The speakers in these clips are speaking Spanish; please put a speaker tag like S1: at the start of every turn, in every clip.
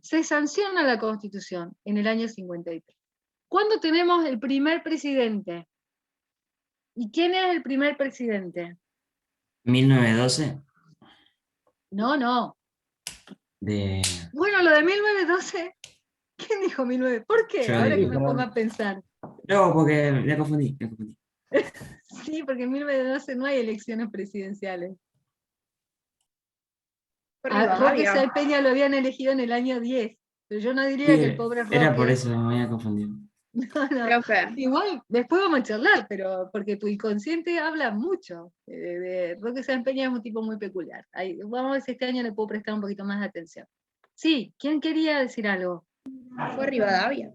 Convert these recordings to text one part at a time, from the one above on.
S1: se sanciona la Constitución en el año 53. ¿Cuándo tenemos el primer presidente? ¿Y quién es el primer presidente?
S2: 1912
S1: No.
S2: de...
S1: Bueno, lo de 1912, ¿quién dijo 1912? ¿Por qué?
S2: Yo
S1: Ahora que
S2: digo.
S1: me pongo a pensar.
S2: No, porque me confundí, me confundí.
S1: Sí, porque en 1912 no hay elecciones presidenciales.
S3: Fue
S1: A Roque
S3: Rivadavia.
S1: Sáenz Peña lo habían elegido en el año 10, pero yo no diría que el
S2: Sí,
S1: pobre
S2: era por
S1: Roque.
S2: eso, me había confundido.
S1: No.
S3: Profe,
S1: Igual, después vamos a charlar, pero porque tu inconsciente habla mucho. Roque Sáenz Peña es un tipo muy peculiar. Ahí, vamos a ver si este año le puedo prestar un poquito más de atención. Sí, ¿quién quería decir algo?
S3: fue Rivadavia.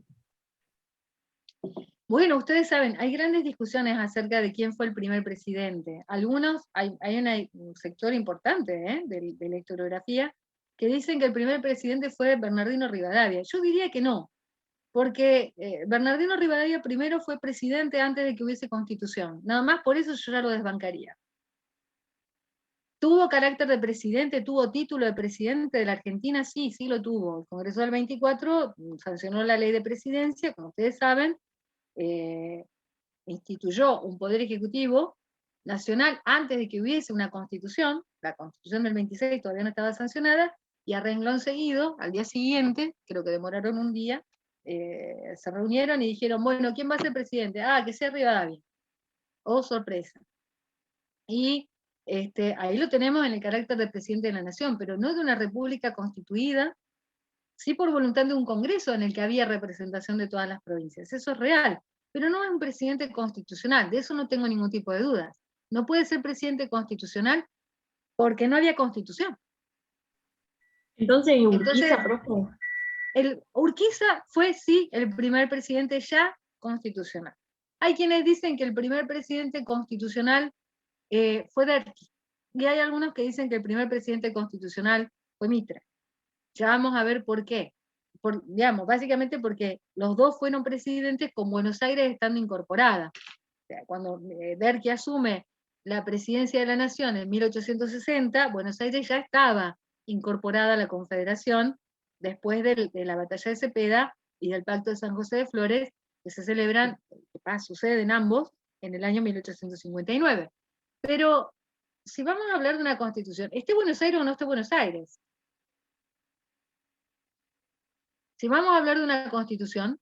S1: Bueno, ustedes saben, hay grandes discusiones acerca de quién fue el primer presidente. Algunos, hay un sector importante de la historiografía que dicen que el primer presidente fue Bernardino Rivadavia. Yo diría que no, porque Bernardino Rivadavia primero fue presidente antes de que hubiese constitución. Nada más por eso yo ya lo desbancaría. ¿Tuvo carácter de presidente? ¿Tuvo título de presidente de la Argentina? Sí, sí lo tuvo. El Congreso del 24 sancionó la ley de presidencia, como ustedes saben, instituyó un poder ejecutivo nacional antes de que hubiese una constitución. La constitución del 26 todavía no estaba sancionada, y a renglón seguido, al día siguiente, creo que demoraron un día, se reunieron y dijeron, bueno, ¿quién va a ser presidente? Ah, que sea Rivadavia. Oh, sorpresa. Y ahí lo tenemos en el carácter de presidente de la nación, pero no de una república constituida, sí por voluntad de un congreso en el que había representación de todas las provincias. Eso es real, pero no es un presidente constitucional, de eso no tengo ningún tipo de dudas. No puede ser presidente constitucional porque no había constitución.
S4: Entonces,
S1: Entonces,
S4: Urquiza, profe.
S1: Urquiza fue sí el primer presidente ya constitucional. Hay quienes dicen que el primer presidente constitucional fue Derqui, y hay algunos que dicen que el primer presidente constitucional fue Mitre. Ya vamos a ver por qué. Digamos, básicamente porque los dos fueron presidentes con Buenos Aires estando incorporada. O sea, cuando Derqui asume la presidencia de la Nación en 1860, Buenos Aires ya estaba incorporada a la Confederación después de la batalla de Cepeda y del Pacto de San José de Flores, que se celebran, que suceden ambos, en el año 1859. Pero si vamos a hablar de una constitución, ¿esté Buenos Aires o no esté Buenos Aires? Si vamos a hablar de una constitución,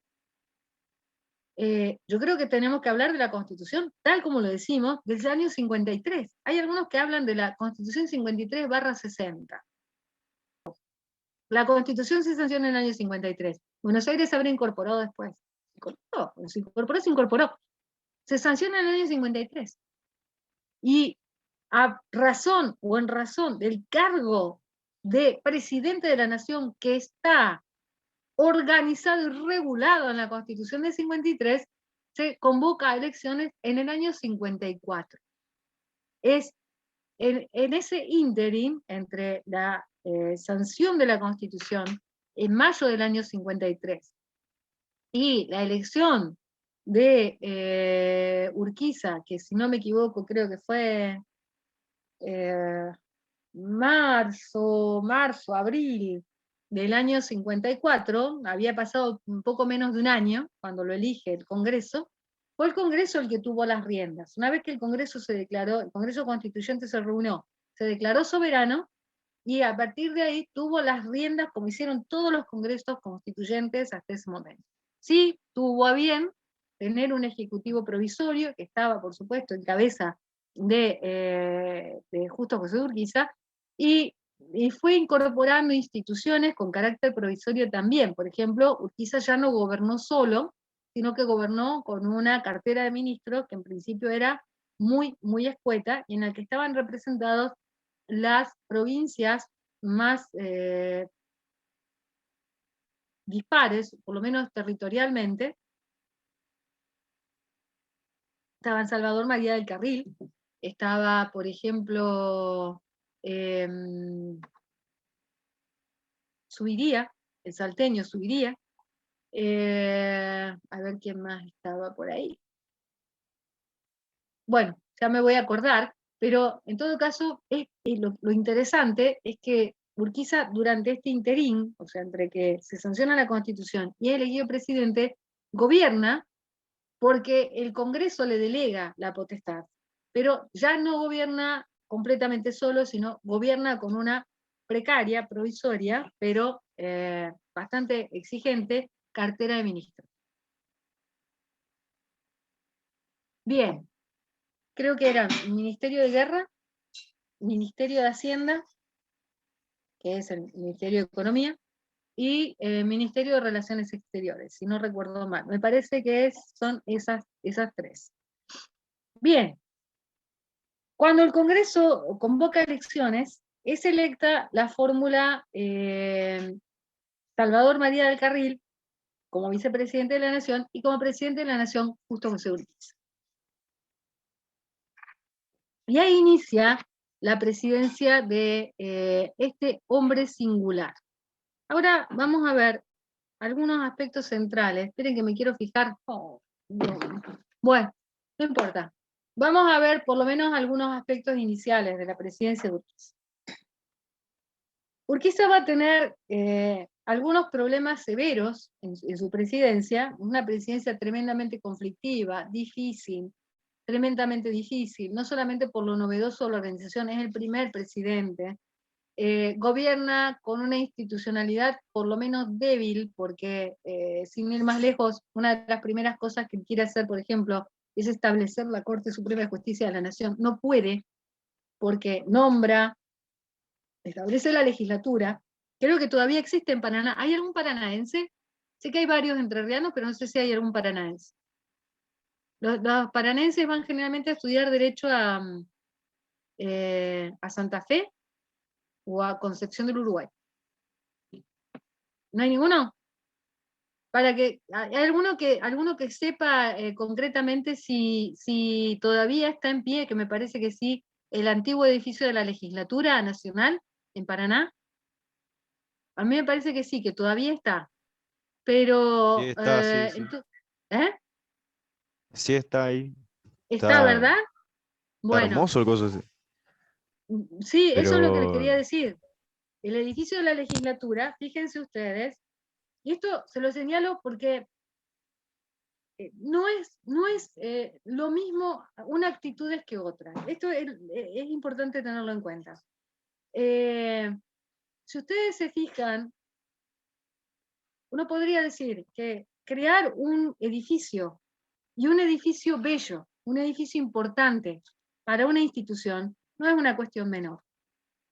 S1: yo creo que tenemos que hablar de la constitución, tal como lo decimos, del año 53. Hay algunos que hablan de la constitución 53/60. La constitución se sanciona en el año 53. Buenos Aires se habrá incorporado después. Se incorporó. Se sanciona en el año 53. Y a razón o en razón del cargo de presidente de la nación que está organizado y regulado en la Constitución de 53, se convoca a elecciones en el año 54. Es en ese ínterin, entre la sanción de la Constitución en mayo del año 53 y la elección de Urquiza, que si no me equivoco creo que fue abril del año 54, había pasado un poco menos de un año cuando lo elige el Congreso, fue el Congreso el que tuvo las riendas. Una vez que el Congreso se declaró, el Congreso Constituyente se reunió, se declaró soberano, y a partir de ahí tuvo las riendas como hicieron todos los congresos constituyentes hasta ese momento. Sí, tuvo a bien tener un ejecutivo provisorio, que estaba, por supuesto, en cabeza de Justo José Urquiza, y fue incorporando instituciones con carácter provisorio también. Por ejemplo, Urquiza ya no gobernó solo, sino que gobernó con una cartera de ministros que en principio era muy, muy escueta, y en la que estaban representados las provincias más dispares, por lo menos territorialmente. Estaba en Salvador María del Carril, estaba, por ejemplo, Subiría, el salteño Subiría, a ver quién más estaba por ahí. Bueno, ya me voy a acordar, pero en todo caso, lo interesante es que Urquiza durante este interín, o sea, entre que se sanciona la Constitución y es elegido presidente, gobierna porque el Congreso le delega la potestad, pero ya no gobierna completamente solo, sino gobierna con una precaria, provisoria, pero bastante exigente, cartera de ministro. Bien, creo que eran Ministerio de Guerra, Ministerio de Hacienda, que es el Ministerio de Economía, y Ministerio de Relaciones Exteriores, si no recuerdo mal. Me parece que son esas tres. Bien, cuando el Congreso convoca elecciones, es electa la fórmula Salvador María del Carril como vicepresidente de la Nación y como presidente de la Nación Justo José Urquiza. Y ahí inicia la presidencia de este hombre singular. Ahora vamos a ver algunos aspectos centrales. Esperen que me quiero fijar. Oh, no. Bueno, no importa. Vamos a ver por lo menos algunos aspectos iniciales de la presidencia de Urquiza. Urquiza va a tener algunos problemas severos en su presidencia, una presidencia tremendamente conflictiva, difícil, tremendamente difícil, no solamente por lo novedoso de la organización, es el primer presidente, gobierna con una institucionalidad por lo menos débil, porque sin ir más lejos, una de las primeras cosas que quiere hacer, por ejemplo, es establecer la Corte Suprema de Justicia de la Nación. No puede, porque establece la legislatura. Creo que todavía existe en Paraná. ¿Hay algún paranaense? Sé que hay varios entrerrianos, pero no sé si hay algún paranaense. Los paranaenses van generalmente a estudiar Derecho a Santa Fe o a Concepción del Uruguay. ¿No hay ninguno? ¿Hay alguno que sepa concretamente si todavía está en pie, que me parece que sí, el antiguo edificio de la Legislatura Nacional en Paraná? A mí me parece que sí, que todavía está. Pero,
S5: Sí, está, sí, sí.
S1: ¿eh?
S5: Sí, está ahí.
S1: ¿Está, verdad?
S5: Está
S1: Bueno,
S5: hermoso el coso ese.
S1: sí, eso es lo que les
S5: Pero
S1: quería decir. El edificio de la legislatura, fíjense ustedes, y esto se lo señalo porque no es lo mismo una actitud que otra. Esto es importante tenerlo en cuenta. Si ustedes se fijan, uno podría decir que crear un edificio, y un edificio bello, un edificio importante para una institución, no es una cuestión menor.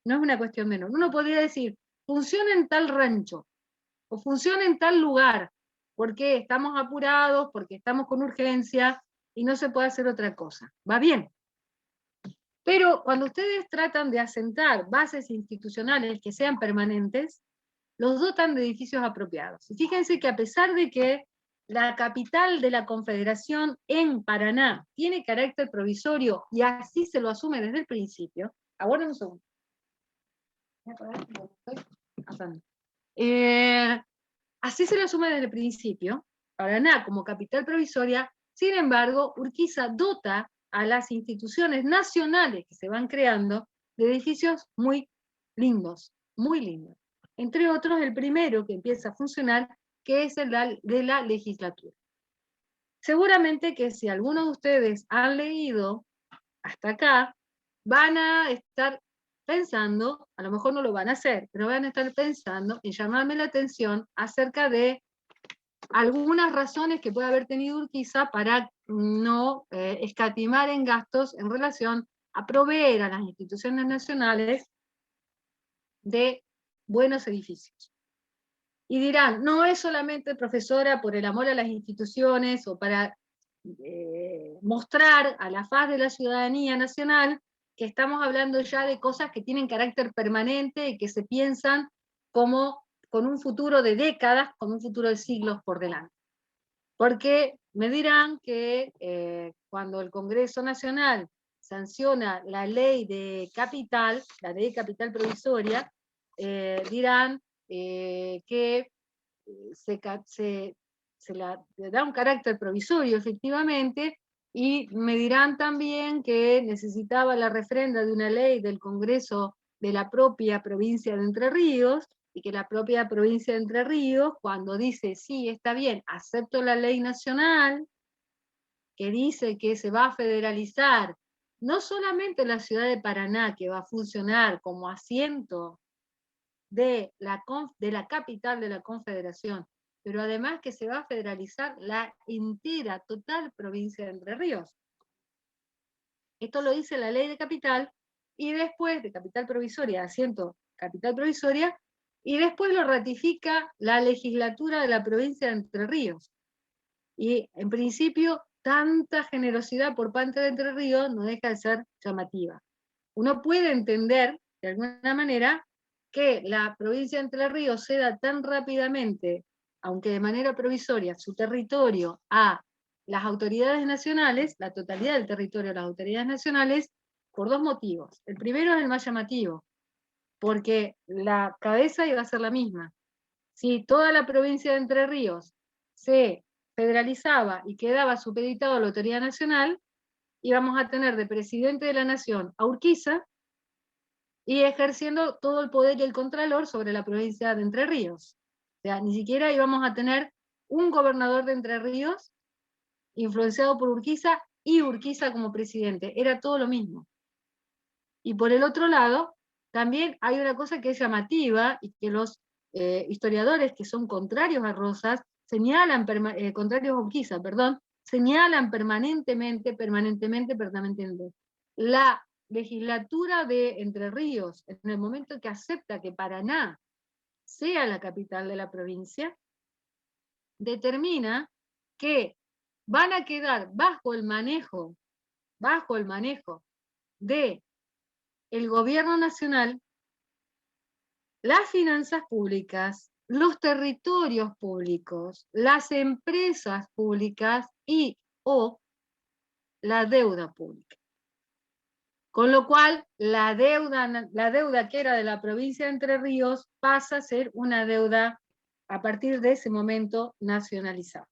S1: No es una cuestión menor. Uno podría decir, funciona en tal rancho, o funciona en tal lugar, porque estamos apurados, porque estamos con urgencia, y no se puede hacer otra cosa. Va bien. Pero cuando ustedes tratan de asentar bases institucionales que sean permanentes, los dotan de edificios apropiados. Y fíjense que a pesar de que la capital de la Confederación en Paraná tiene carácter provisorio y así se lo asume desde el principio, aguarden un segundo. Así se lo asume desde el principio, Paraná como capital provisoria. Sin embargo, Urquiza dota a las instituciones nacionales que se van creando de edificios muy lindos, muy lindos. Entre otros, el primero que empieza a funcionar, que es el de la legislatura. Seguramente que si algunos de ustedes han leído hasta acá, van a estar pensando, a lo mejor no lo van a hacer, pero van a estar pensando en llamarme la atención acerca de algunas razones que puede haber tenido Urquiza para no escatimar en gastos en relación a proveer a las instituciones nacionales de buenos edificios. Y dirán, no es solamente, profesora, por el amor a las instituciones o para mostrar a la faz de la ciudadanía nacional que estamos hablando ya de cosas que tienen carácter permanente y que se piensan como con un futuro de décadas, con un futuro de siglos por delante. Porque me dirán que cuando el Congreso Nacional sanciona la ley de capital provisoria, dirán que se le da un carácter provisorio efectivamente, y me dirán también que necesitaba la refrenda de una ley del Congreso de la propia provincia de Entre Ríos, y que la propia provincia de Entre Ríos, cuando dice, sí, está bien, acepto la ley nacional, que dice que se va a federalizar no solamente la ciudad de Paraná, que va a funcionar como asiento de la capital de la Confederación, pero además que se va a federalizar la entera, total provincia de Entre Ríos. Esto lo dice la ley de capital, y después de capital provisoria, asiento capital provisoria, y después lo ratifica la legislatura de la provincia de Entre Ríos. Y en principio, tanta generosidad por parte de Entre Ríos no deja de ser llamativa. Uno puede entender, de alguna manera, que la provincia de Entre Ríos ceda tan rápidamente, aunque de manera provisoria, su territorio a las autoridades nacionales, la totalidad del territorio a las autoridades nacionales, por dos motivos. El primero es el más llamativo, porque la cabeza iba a ser la misma. Si toda la provincia de Entre Ríos se federalizaba y quedaba supeditado a la autoridad nacional, íbamos a tener de presidente de la nación a Urquiza, y ejerciendo todo el poder y el contralor sobre la provincia de Entre Ríos. O sea, ni siquiera íbamos a tener un gobernador de Entre Ríos influenciado por Urquiza y Urquiza como presidente, era todo lo mismo. Y por el otro lado, también hay una cosa que es llamativa y que los historiadores que son contrarios a Rosas señalan, contrarios a Urquiza, perdón, señalan permanentemente, la legislatura de Entre Ríos, en el momento que acepta que Paraná sea la capital de la provincia, determina que van a quedar bajo el manejo de el gobierno nacional las finanzas públicas, los territorios públicos, las empresas públicas y o la deuda pública. Con lo cual, la deuda que era de la provincia de Entre Ríos pasa a ser una deuda, a partir de ese momento, nacionalizada.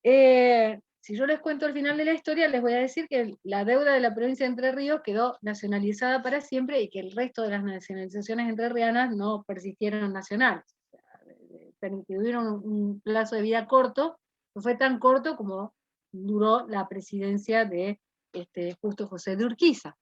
S1: Si yo les cuento el final de la historia, les voy a decir que la deuda de la provincia de Entre Ríos quedó nacionalizada para siempre y que el resto de las nacionalizaciones entrerrianas no persistieron nacionales. Tuvieron un plazo de vida corto, no fue tan corto como duró la presidencia de Justo José de Urquiza.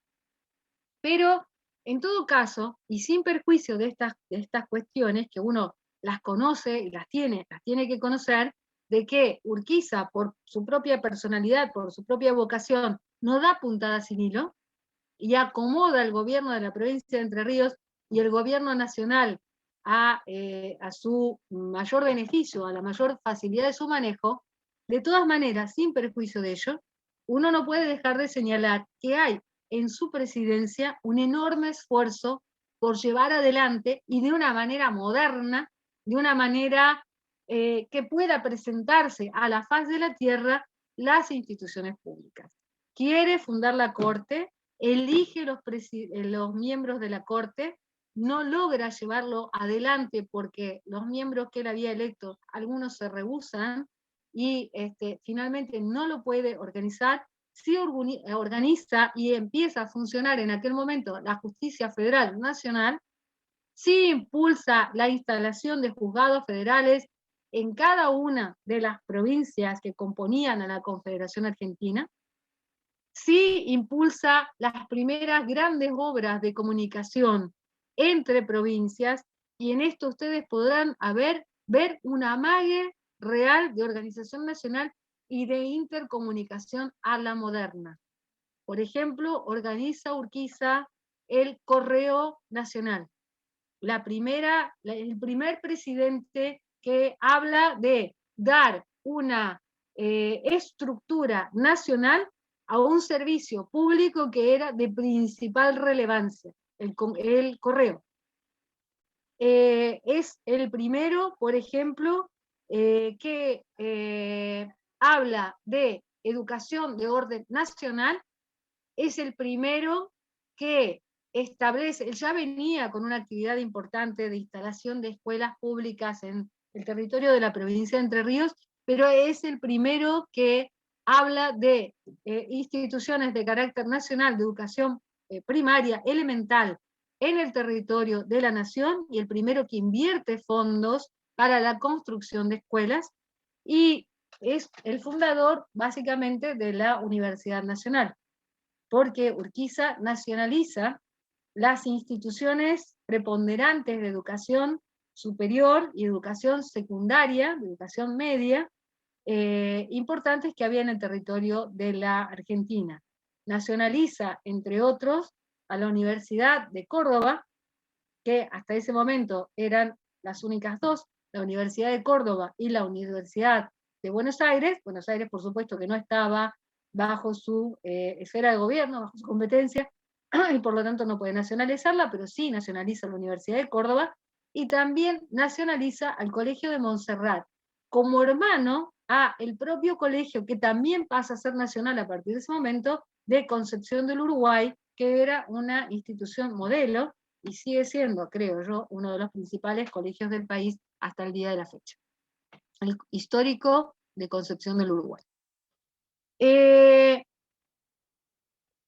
S1: Pero, en todo caso, y sin perjuicio de estas cuestiones, que uno las conoce y las tiene que conocer, de que Urquiza, por su propia personalidad, por su propia vocación, no da puntada sin hilo, y acomoda el gobierno de la provincia de Entre Ríos y el gobierno nacional a su mayor beneficio, a la mayor facilidad de su manejo. De todas maneras, sin perjuicio de ello, uno no puede dejar de señalar que hay en su presidencia un enorme esfuerzo por llevar adelante, y de una manera moderna, de una manera que pueda presentarse a la faz de la tierra, las instituciones públicas. Quiere fundar la Corte, elige los miembros de la Corte, no logra llevarlo adelante porque los miembros que él había electo, algunos se rehúsan, y finalmente no lo puede organizar. Sí organiza y empieza a funcionar en aquel momento la Justicia Federal Nacional, sí impulsa la instalación de juzgados federales en cada una de las provincias que componían a la Confederación Argentina, sí impulsa las primeras grandes obras de comunicación entre provincias, y en esto ustedes podrán ver un amague real de organización nacional y de intercomunicación a la moderna. Por ejemplo, organiza Urquiza el Correo Nacional. El primer presidente que habla de dar una estructura nacional a un servicio público que era de principal relevancia, el correo. Es el primero, por ejemplo, que habla de educación de orden nacional, es el primero que establece, él ya venía con una actividad importante de instalación de escuelas públicas en el territorio de la provincia de Entre Ríos, pero es el primero que habla de instituciones de carácter nacional de educación primaria, elemental, en el territorio de la nación, y el primero que invierte fondos para la construcción de escuelas, y es el fundador básicamente de la Universidad Nacional, porque Urquiza nacionaliza las instituciones preponderantes de educación superior y educación secundaria, de educación media, importantes que había en el territorio de la Argentina. Nacionaliza, entre otros, a la Universidad de Córdoba, que hasta ese momento eran las únicas dos, la Universidad de Córdoba y la Universidad de Buenos Aires. Buenos Aires, por supuesto, que no estaba bajo su esfera de gobierno, bajo su competencia, y por lo tanto no puede nacionalizarla, pero sí nacionaliza la Universidad de Córdoba, y también nacionaliza al Colegio de Montserrat, como hermano a el propio colegio, que también pasa a ser nacional a partir de ese momento, de Concepción del Uruguay, que era una institución modelo, y sigue siendo, creo yo, uno de los principales colegios del país hasta el día de la fecha. El histórico de Concepción del Uruguay.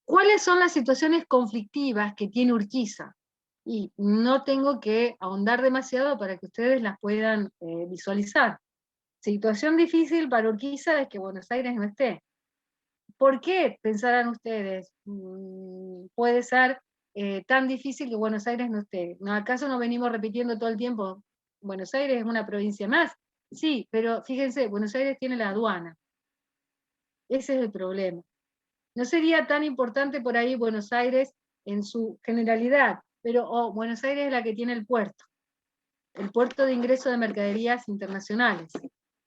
S1: ¿Cuáles son las situaciones conflictivas que tiene Urquiza? Y no tengo que ahondar demasiado para que ustedes las puedan visualizar. Situación difícil para Urquiza es que Buenos Aires no esté. ¿Por qué, pensarán ustedes, puede ser tan difícil que Buenos Aires no esté? ¿Acaso no venimos repitiendo todo el tiempo, Buenos Aires es una provincia más? Sí, pero fíjense, Buenos Aires tiene la aduana. Ese es el problema. No sería tan importante por ahí Buenos Aires en su generalidad, pero Buenos Aires es la que tiene el puerto de ingreso de mercaderías internacionales,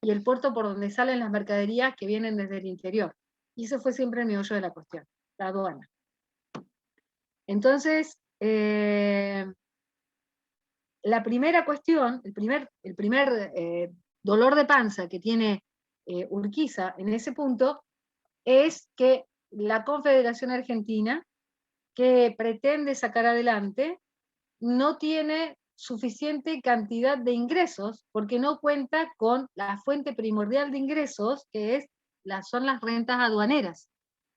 S1: y el puerto por donde salen las mercaderías que vienen desde el interior. Y eso fue siempre el meollo de la cuestión, la aduana. Entonces, la primera cuestión, el primer dolor de panza que tiene Urquiza en ese punto, es que la Confederación Argentina, que pretende sacar adelante, no tiene suficiente cantidad de ingresos, porque no cuenta con la fuente primordial de ingresos, que son las rentas aduaneras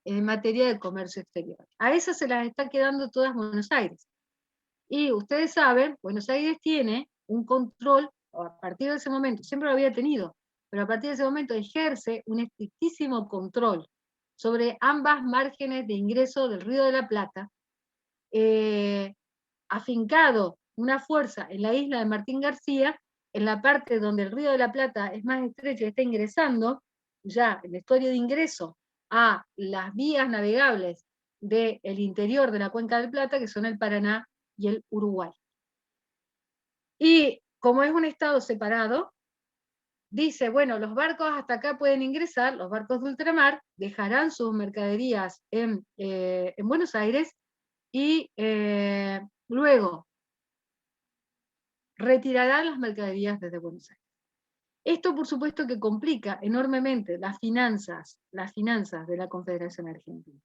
S1: en materia de comercio exterior. A esas se las está quedando todas Buenos Aires. Y ustedes saben, Buenos Aires tiene un control, a partir de ese momento, siempre lo había tenido, pero a partir de ese momento ejerce un estrictísimo control sobre ambas márgenes de ingreso del Río de la Plata, afincado una fuerza en la isla de Martín García, en la parte donde el Río de la Plata es más estrecho y está ingresando ya el estuario de ingreso a las vías navegables del interior de la Cuenca del Plata, que son el Paraná y el Uruguay. Y como es un estado separado, dice, bueno, los barcos hasta acá pueden ingresar, los barcos de ultramar dejarán sus mercaderías en Buenos Aires, y luego retirarán las mercaderías desde Buenos Aires. Esto, por supuesto, que complica enormemente las finanzas de la Confederación Argentina.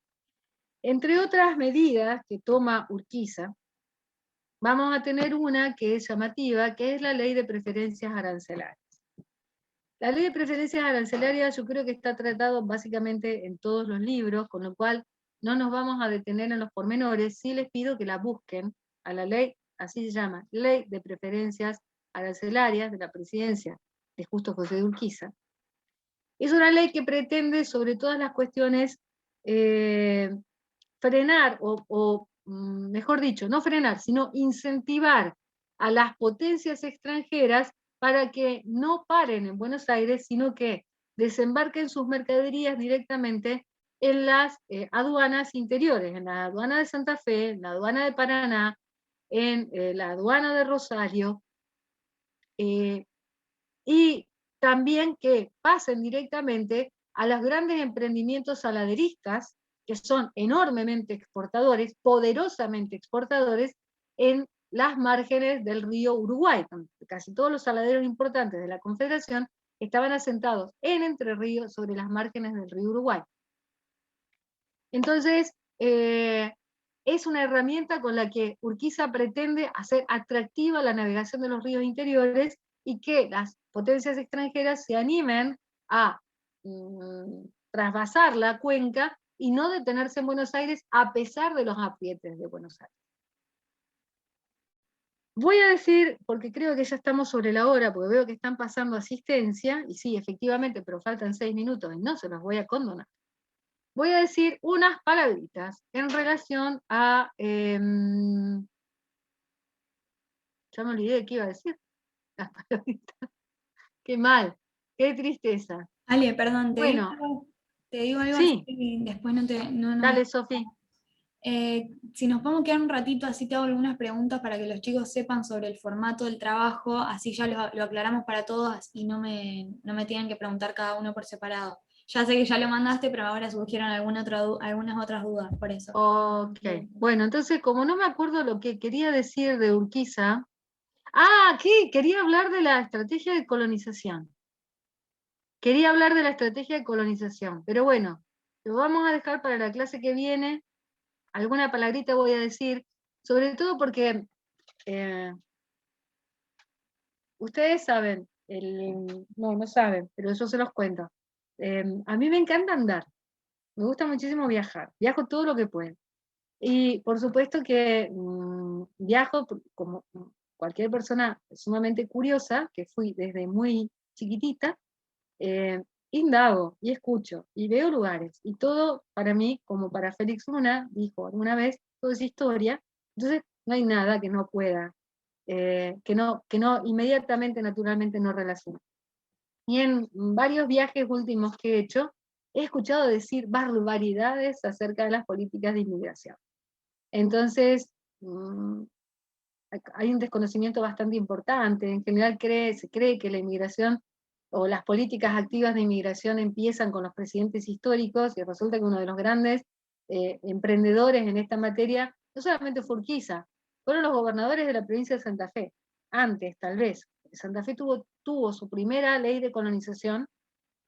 S1: Entre otras medidas que toma Urquiza, vamos a tener una que es llamativa, que es la Ley de Preferencias Arancelarias. La Ley de Preferencias Arancelarias yo creo que está tratado básicamente en todos los libros, con lo cual no nos vamos a detener en los pormenores. Sí les pido que la busquen a la ley, así se llama, Ley de Preferencias Arancelarias de la Presidencia de Justo José de Urquiza. Es una ley que pretende, sobre todas las cuestiones, frenar, mejor dicho, no frenar, sino incentivar a las potencias extranjeras para que no paren en Buenos Aires, sino que desembarquen sus mercaderías directamente en las aduanas interiores, en la aduana de Santa Fe, en la aduana de Paraná, en la aduana de Rosario, y también que pasen directamente a los grandes emprendimientos saladeristas, que son enormemente exportadores, poderosamente exportadores, en las márgenes del río Uruguay. Casi todos los saladeros importantes de la Confederación estaban asentados en Entre Ríos, sobre las márgenes del río Uruguay. Entonces, es una herramienta con la que Urquiza pretende hacer atractiva la navegación de los ríos interiores, y que las potencias extranjeras se animen a trasvasar la cuenca y no detenerse en Buenos Aires a pesar de los aprietes de Buenos Aires. Voy a decir, porque creo que ya estamos sobre la hora, porque veo que están pasando asistencia, y sí, efectivamente, pero faltan 6 minutos y no se los voy a condonar. Voy a decir unas palabritas en relación a... ya me olvidé de qué iba a decir. Las palabritas. Qué mal, qué tristeza.
S6: Ale, perdón,
S1: Bueno,
S6: te digo algo
S1: sí.
S6: así y después no te...
S1: Dale, Sofi.
S6: Si nos podemos quedar un ratito, así te hago algunas preguntas para que los chicos sepan sobre el formato del trabajo, así ya lo aclaramos para todos y no me tienen que preguntar cada uno por separado. Ya sé que ya lo mandaste, pero ahora surgieron algunas otras dudas, por eso.
S1: Ok, bueno, entonces como no me acuerdo lo que quería decir de Urquiza, ¿qué? Quería hablar de la estrategia de colonización. Quería hablar de la estrategia de colonización, pero bueno, lo vamos a dejar para la clase que viene. Alguna palabrita voy a decir, sobre todo porque ustedes saben, no saben, pero yo se los cuento. A mí me encanta andar, me gusta muchísimo viajar, viajo todo lo que puedo. Y por supuesto que viajo como cualquier persona sumamente curiosa, que fui desde muy chiquitita, indago y escucho y veo lugares. Y todo para mí, como para Félix Luna, dijo alguna vez, todo es historia, entonces no hay nada que no pueda, que no inmediatamente, naturalmente no relacione. Y en varios viajes últimos que he hecho, he escuchado decir barbaridades acerca de las políticas de inmigración. Entonces, hay un desconocimiento bastante importante. En general se cree que la inmigración o las políticas activas de inmigración empiezan con los presidentes históricos, y resulta que uno de los grandes emprendedores en esta materia no solamente fue Urquiza, fueron los gobernadores de la provincia de Santa Fe. Antes, tal vez, Santa Fe tuvo su primera ley de colonización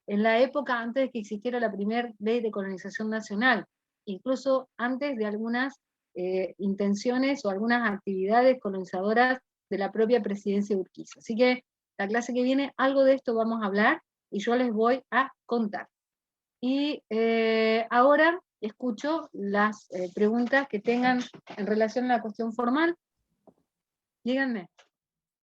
S1: en la época antes de que existiera la primera ley de colonización nacional, incluso antes de algunas intenciones o algunas actividades colonizadoras de la propia presidencia de Urquiza. Así que la clase que viene, algo de esto vamos a hablar y yo les voy a contar. Y ahora escucho las preguntas que tengan en relación a la cuestión formal. Díganme.